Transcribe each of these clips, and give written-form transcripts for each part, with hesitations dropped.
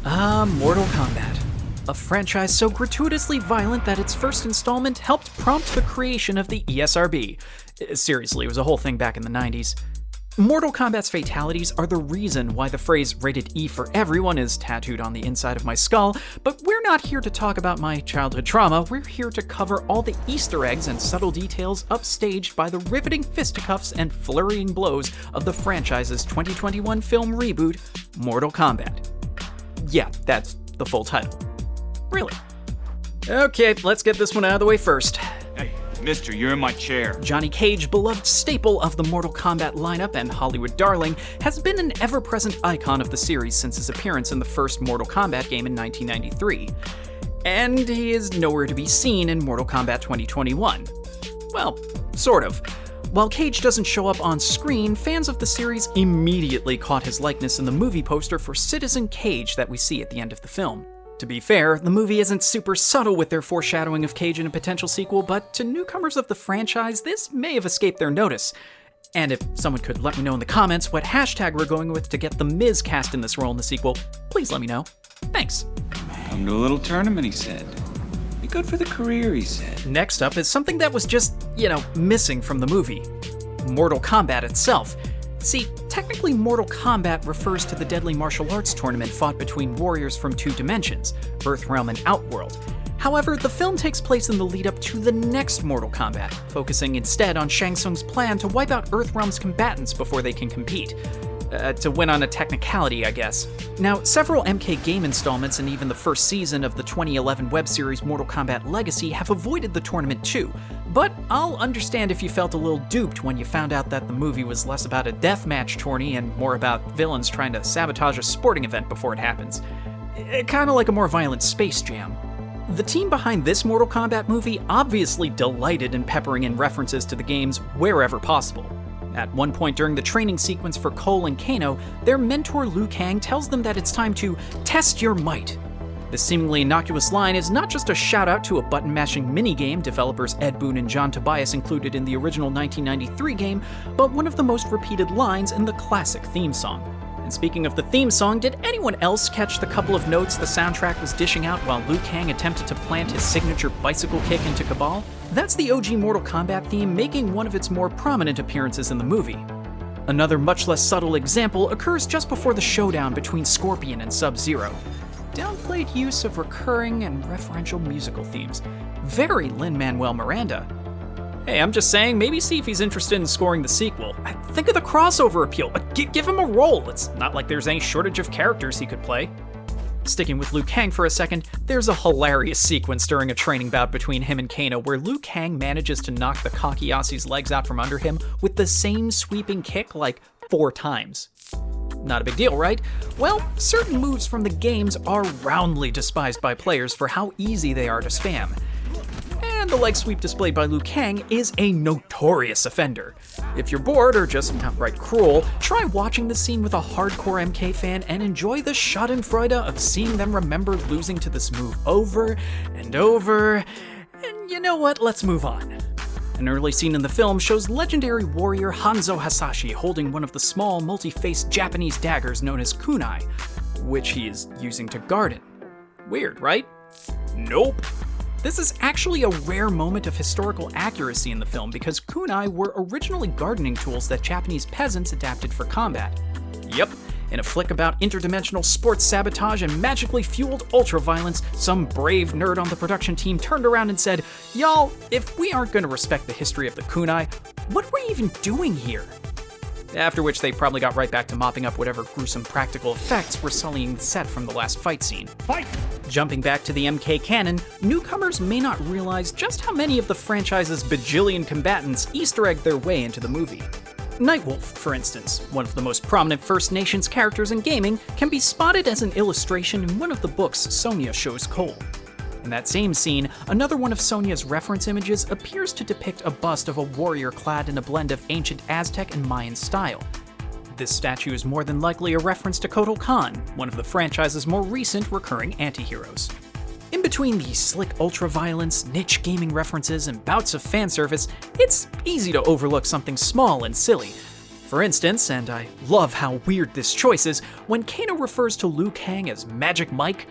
Mortal Kombat. A franchise so gratuitously violent that its first installment helped prompt the creation of the ESRB. Seriously, it was a whole thing back in the 90s. Mortal Kombat's fatalities are the reason why the phrase rated E for everyone is tattooed on the inside of my skull, but we're not here to talk about my childhood trauma, we're here to cover all the Easter eggs and subtle details upstaged by the riveting fisticuffs and flurrying blows of the franchise's 2021 film reboot, Mortal Kombat. Yeah, that's the full title. Really. Okay, let's get this one out of the way first. Hey, mister, you're in my chair. Johnny Cage, beloved staple of the Mortal Kombat lineup and Hollywood darling, has been an ever-present icon of the series since his appearance in the first Mortal Kombat game in 1993. And he is nowhere to be seen in Mortal Kombat 2021. Well, sort of. While Cage doesn't show up on screen, fans of the series immediately caught his likeness in the movie poster for Citizen Cage that we see at the end of the film. To be fair, the movie isn't super subtle with their foreshadowing of Cage in a potential sequel, but to newcomers of the franchise, this may have escaped their notice. And if someone could let me know in the comments what hashtag we're going with to get The Miz cast in this role in the sequel, please let me know. Thanks. Come to a little tournament, he said. Be good for the career, he said. Next up is something that was just, missing from the movie. Mortal Kombat itself. See, technically Mortal Kombat refers to the deadly martial arts tournament fought between warriors from two dimensions, Earthrealm and Outworld. However, the film takes place in the lead-up to the next Mortal Kombat, focusing instead on Shang Tsung's plan to wipe out Earthrealm's combatants before they can compete. To win on a technicality, I guess. Now, several MK game installments and even the first season of the 2011 web series Mortal Kombat Legacy have avoided the tournament too, but I'll understand if you felt a little duped when you found out that the movie was less about a deathmatch tourney and more about villains trying to sabotage a sporting event before it happens. Kinda like a more violent Space Jam. The team behind this Mortal Kombat movie obviously delighted in peppering in references to the games wherever possible. At one point during the training sequence for Cole and Kano, their mentor Liu Kang tells them that it's time to test your might. This seemingly innocuous line is not just a shout-out to a button-mashing minigame developers Ed Boon and John Tobias included in the original 1993 game, but one of the most repeated lines in the classic theme song. And speaking of the theme song, did anyone else catch the couple of notes the soundtrack was dishing out while Liu Kang attempted to plant his signature bicycle kick into Cabal? That's the OG Mortal Kombat theme making one of its more prominent appearances in the movie. Another much less subtle example occurs just before the showdown between Scorpion and Sub-Zero. Downplayed use of recurring and referential musical themes. Very Lin-Manuel Miranda. Hey, I'm just saying, maybe see if he's interested in scoring the sequel. Think of the crossover appeal. Give him a role. It's not like there's any shortage of characters he could play. Sticking with Liu Kang for a second, there's a hilarious sequence during a training bout between him and Kano where Liu Kang manages to knock the cocky Aussie's legs out from under him with the same sweeping kick like 4 times. Not a big deal, right? Well, certain moves from the games are roundly despised by players for how easy they are to spam. And the leg sweep displayed by Liu Kang is a notorious offender. If you're bored or just outright cruel, try watching the scene with a hardcore MK fan and enjoy the schadenfreude of seeing them remember losing to this move over and over. And you know what? Let's move on. An early scene in the film shows legendary warrior Hanzo Hasashi holding one of the small, multi-faced Japanese daggers known as kunai, which he is using to garden. Weird, right? Nope. This is actually a rare moment of historical accuracy in the film because kunai were originally gardening tools that Japanese peasants adapted for combat. Yep, in a flick about interdimensional sports sabotage and magically fueled ultra-violence, some brave nerd on the production team turned around and said, "Y'all, if we aren't going to respect the history of the kunai, what are we even doing here?" After which they probably got right back to mopping up whatever gruesome practical effects were sullying the set from the last fight scene. Fight! Jumping back to the MK canon, newcomers may not realize just how many of the franchise's bajillion combatants Easter egged their way into the movie. Nightwolf, for instance, one of the most prominent First Nations characters in gaming, can be spotted as an illustration in one of the books Sonya shows Cole. In that same scene, another one of Sonya's reference images appears to depict a bust of a warrior clad in a blend of ancient Aztec and Mayan style. This statue is more than likely a reference to Kotal Kahn, one of the franchise's more recent recurring anti-heroes. In between the slick ultra-violence, niche gaming references, and bouts of fan service, it's easy to overlook something small and silly. For instance, and I love how weird this choice is, when Kano refers to Liu Kang as Magic Mike,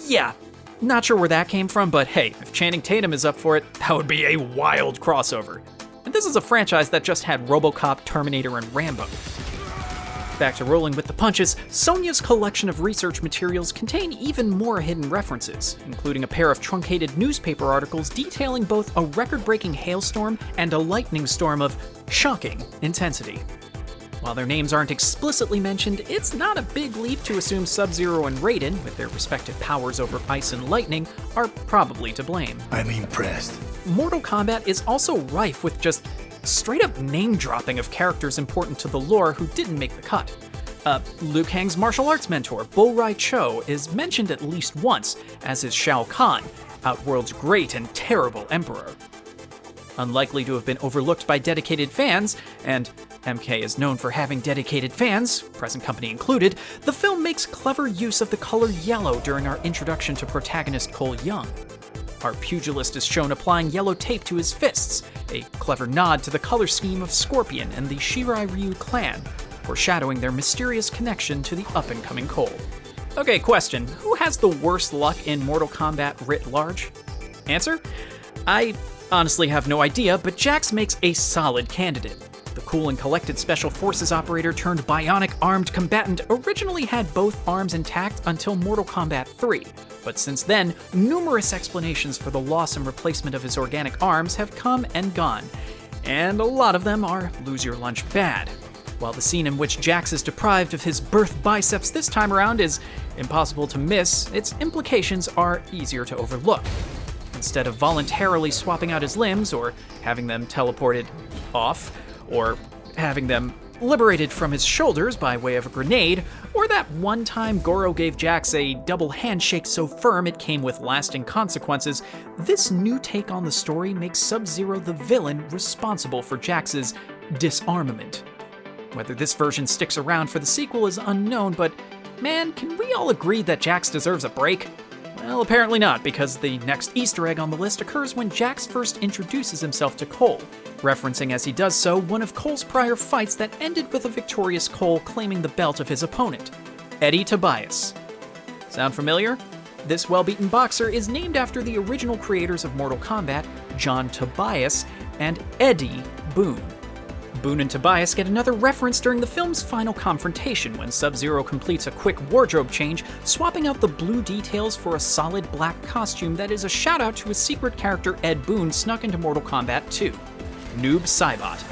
yeah, not sure where that came from, but hey, if Channing Tatum is up for it, that would be a wild crossover. And this is a franchise that just had RoboCop, Terminator, and Rambo. Back to rolling with the punches, Sonya's collection of research materials contain even more hidden references, including a pair of truncated newspaper articles detailing both a record-breaking hailstorm and a lightning storm of shocking intensity. While their names aren't explicitly mentioned, it's not a big leap to assume Sub-Zero and Raiden, with their respective powers over ice and lightning, are probably to blame. I'm impressed. Mortal Kombat is also rife with just straight-up name-dropping of characters important to the lore who didn't make the cut. Liu Kang's martial arts mentor, Rai Cho, is mentioned at least once, as is Shao Kahn, Outworld's great and terrible emperor. Unlikely to have been overlooked by dedicated fans, and MK is known for having dedicated fans, present company included, the film makes clever use of the color yellow during our introduction to protagonist Cole Young. Our pugilist is shown applying yellow tape to his fists, a clever nod to the color scheme of Scorpion and the Shirai Ryu clan, foreshadowing their mysterious connection to the up-and-coming Cole. Okay, question. Who has the worst luck in Mortal Kombat writ large? Answer? I honestly have no idea, but Jax makes a solid candidate. The cool and collected Special Forces operator turned bionic armed combatant originally had both arms intact until Mortal Kombat 3, but since then, numerous explanations for the loss and replacement of his organic arms have come and gone, and a lot of them are lose your lunch bad. While the scene in which Jax is deprived of his birth biceps this time around is impossible to miss, its implications are easier to overlook. Instead of voluntarily swapping out his limbs or having them teleported off, or having them liberated from his shoulders by way of a grenade, or that one time Goro gave Jax a double handshake so firm it came with lasting consequences, this new take on the story makes Sub-Zero the villain responsible for Jax's disarmament. Whether this version sticks around for the sequel is unknown, but man, can we all agree that Jax deserves a break? Well, apparently not, because the next Easter egg on the list occurs when Jax first introduces himself to Cole, referencing as he does so one of Cole's prior fights that ended with a victorious Cole claiming the belt of his opponent, Eddie Tobias. Sound familiar? This well-beaten boxer is named after the original creators of Mortal Kombat, John Tobias and Eddie Boon. Boon and Tobias get another reference during the film's final confrontation when Sub-Zero completes a quick wardrobe change, swapping out the blue details for a solid black costume that is a shout-out to a secret character Ed Boon snuck into Mortal Kombat 2, Noob Saibot.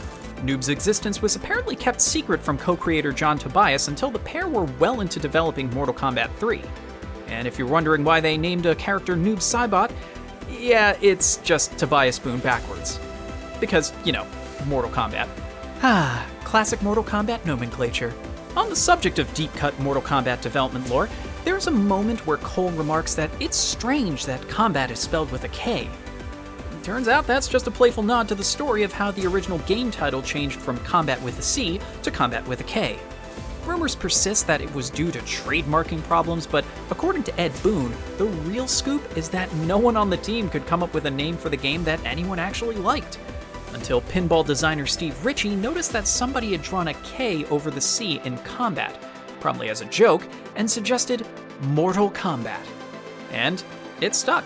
Noob's existence was apparently kept secret from co-creator John Tobias until the pair were well into developing Mortal Kombat 3. And if you're wondering why they named a character Noob Saibot, yeah, it's just Tobias Boon backwards. Because, you know, Mortal Kombat. Classic Mortal Kombat nomenclature. On the subject of deep-cut Mortal Kombat development lore, there's a moment where Cole remarks that it's strange that combat is spelled with a K. Turns out that's just a playful nod to the story of how the original game title changed from Combat with a C to Combat with a K. Rumors persist that it was due to trademarking problems, but according to Ed Boon, the real scoop is that no one on the team could come up with a name for the game that anyone actually liked. Until pinball designer Steve Ritchie noticed that somebody had drawn a K over the C in combat, probably as a joke, and suggested Mortal Kombat. And it stuck.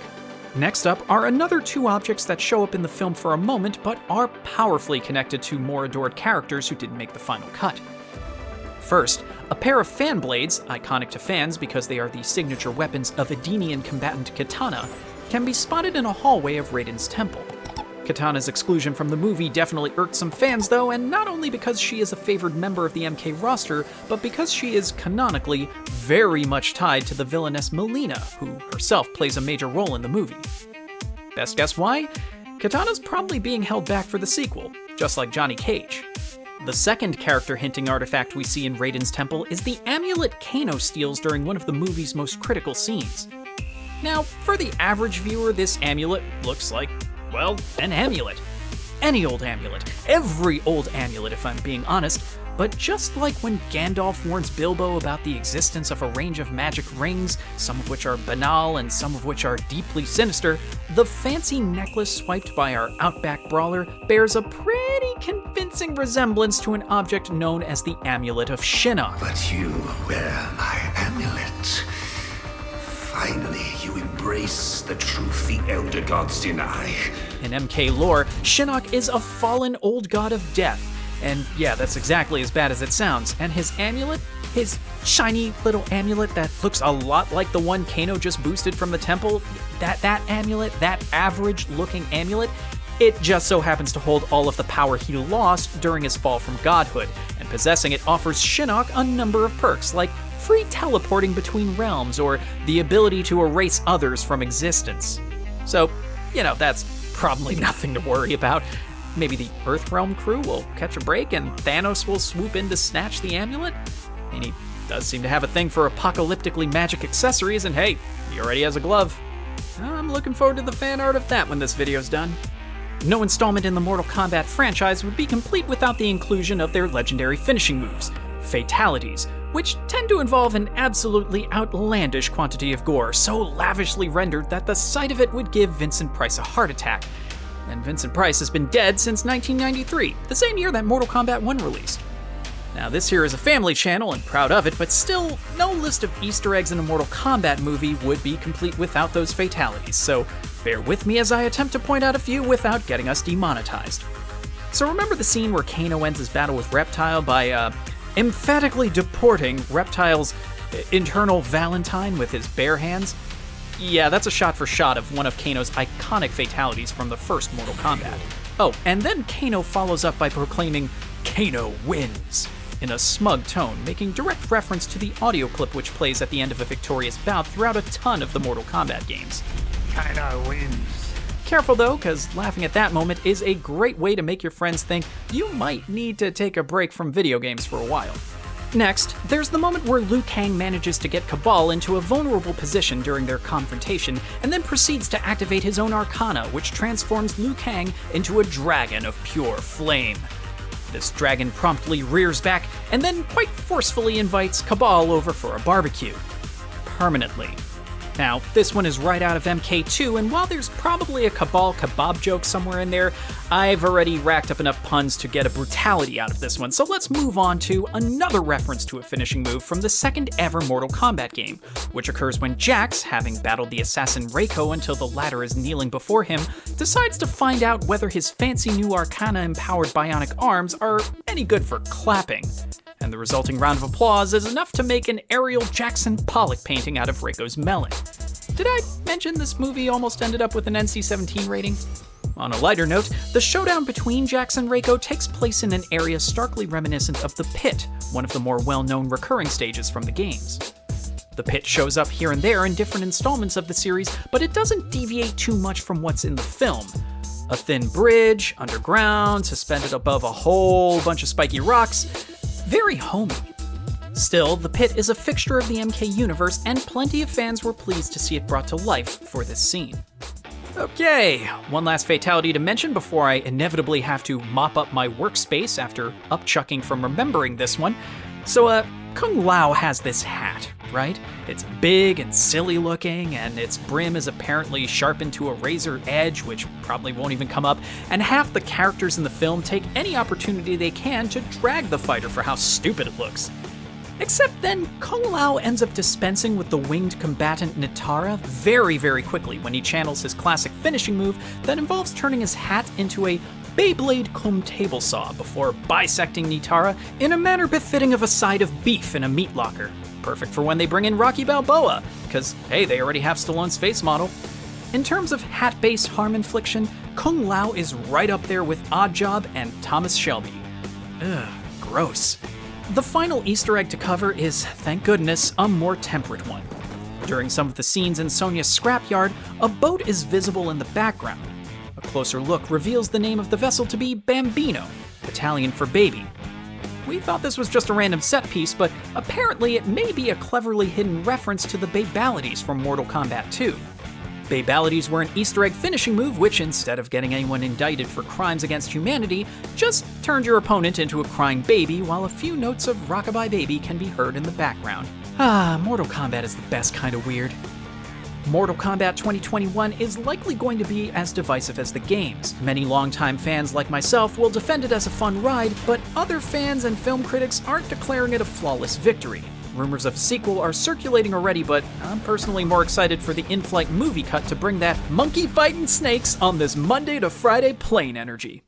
Next up are another two objects that show up in the film for a moment, but are powerfully connected to more adored characters who didn't make the final cut. First, a pair of fan blades, iconic to fans because they are the signature weapons of Edenian combatant Kitana, can be spotted in a hallway of Raiden's temple. Kitana's exclusion from the movie definitely irked some fans though, and not only because she is a favored member of the MK roster, but because she is canonically very much tied to the villainess Melina, who herself plays a major role in the movie. Best guess why? Kitana's probably being held back for the sequel, just like Johnny Cage. The second character-hinting artifact we see in Raiden's temple is the amulet Kano steals during one of the movie's most critical scenes. Now, for the average viewer, this amulet looks like, well, an amulet. Any old amulet. Every old amulet, if I'm being honest. But just like when Gandalf warns Bilbo about the existence of a range of magic rings, some of which are banal and some of which are deeply sinister, the fancy necklace swiped by our Outback brawler bears a pretty convincing resemblance to an object known as the Amulet of Shinnok. But you wear my amulet. Finally, you embrace the truth the Elder Gods deny. In MK lore, Shinnok is a fallen old god of death. And yeah, that's exactly as bad as it sounds. And his amulet, his shiny little amulet that looks a lot like the one Kano just boosted from the temple, that amulet, that average-looking amulet, it just so happens to hold all of the power he lost during his fall from godhood, and possessing it offers Shinnok a number of perks, like free teleporting between realms or the ability to erase others from existence. So, that's probably nothing to worry about. Maybe the Earthrealm crew will catch a break and Thanos will swoop in to snatch the amulet? I mean, he does seem to have a thing for apocalyptically magic accessories, and hey, he already has a glove. I'm looking forward to the fan art of that when this video's done. No installment in the Mortal Kombat franchise would be complete without the inclusion of their legendary finishing moves, fatalities, which tend to involve an absolutely outlandish quantity of gore, so lavishly rendered that the sight of it would give Vincent Price a heart attack. And Vincent Price has been dead since 1993, the same year that Mortal Kombat 1 released. Now, this here is a family channel and proud of it, but still, no list of Easter eggs in a Mortal Kombat movie would be complete without those fatalities, so bear with me as I attempt to point out a few without getting us demonetized. So remember the scene where Kano ends his battle with Reptile by, emphatically deporting Reptile's internal Valentine with his bare hands? Yeah, that's a shot-for-shot of one of Kano's iconic fatalities from the first Mortal Kombat. Oh, and then Kano follows up by proclaiming, "Kano wins," in a smug tone, making direct reference to the audio clip which plays at the end of a victorious bout throughout a ton of the Mortal Kombat games. Kano wins. Careful though, because laughing at that moment is a great way to make your friends think you might need to take a break from video games for a while. Next, there's the moment where Liu Kang manages to get Cabal into a vulnerable position during their confrontation, and then proceeds to activate his own arcana, which transforms Liu Kang into a dragon of pure flame. This dragon promptly rears back, and then quite forcefully invites Cabal over for a barbecue. Permanently. Now, this one is right out of MK2, and while there's probably a Cabal kebab joke somewhere in there, I've already racked up enough puns to get a brutality out of this one, so let's move on to another reference to a finishing move from the second ever Mortal Kombat game, which occurs when Jax, having battled the assassin Reiko until the latter is kneeling before him, decides to find out whether his fancy new Arcana-empowered bionic arms are any good for clapping. And the resulting round of applause is enough to make an Ariel Jackson Pollock painting out of Reiko's melon. Did I mention this movie almost ended up with an NC-17 rating? On a lighter note, the showdown between Jax and Reiko takes place in an area starkly reminiscent of the Pit, one of the more well-known recurring stages from the games. The Pit shows up here and there in different installments of the series, but it doesn't deviate too much from what's in the film. A thin bridge, underground, suspended above a whole bunch of spiky rocks. Very homey. Still, the Pit is a fixture of the MK universe, and plenty of fans were pleased to see it brought to life for this scene. Okay, one last fatality to mention before I inevitably have to mop up my workspace after upchucking from remembering this one. So, Kung Lao has this hat, right? It's big and silly looking, and its brim is apparently sharpened to a razor edge, which probably won't even come up, and half the characters in the film take any opportunity they can to drag the fighter for how stupid it looks. Except then, Kung Lao ends up dispensing with the winged combatant Nitara very, very quickly when he channels his classic finishing move that involves turning his hat into a Beyblade cum table saw before bisecting Nitara in a manner befitting of a side of beef in a meat locker. Perfect for when they bring in Rocky Balboa, because hey, they already have Stallone's face model. In terms of hat-based harm infliction, Kung Lao is right up there with Oddjob and Thomas Shelby. Ugh, gross. The final Easter egg to cover is, thank goodness, a more temperate one. During some of the scenes in Sonya's scrapyard, a boat is visible in the background. A closer look reveals the name of the vessel to be Bambino, Italian for baby. We thought this was just a random set piece, but apparently it may be a cleverly hidden reference to the Babalities from Mortal Kombat 2. Babalities were an Easter egg finishing move which, instead of getting anyone indicted for crimes against humanity, just turned your opponent into a crying baby while a few notes of Rockabye Baby can be heard in the background. Mortal Kombat is the best kind of weird. Mortal Kombat 2021 is likely going to be as divisive as the games. Many longtime fans like myself will defend it as a fun ride, but other fans and film critics aren't declaring it a flawless victory. Rumors of a sequel are circulating already, but I'm personally more excited for the in-flight movie cut to bring that monkey fighting snakes on this Monday to Friday plane energy.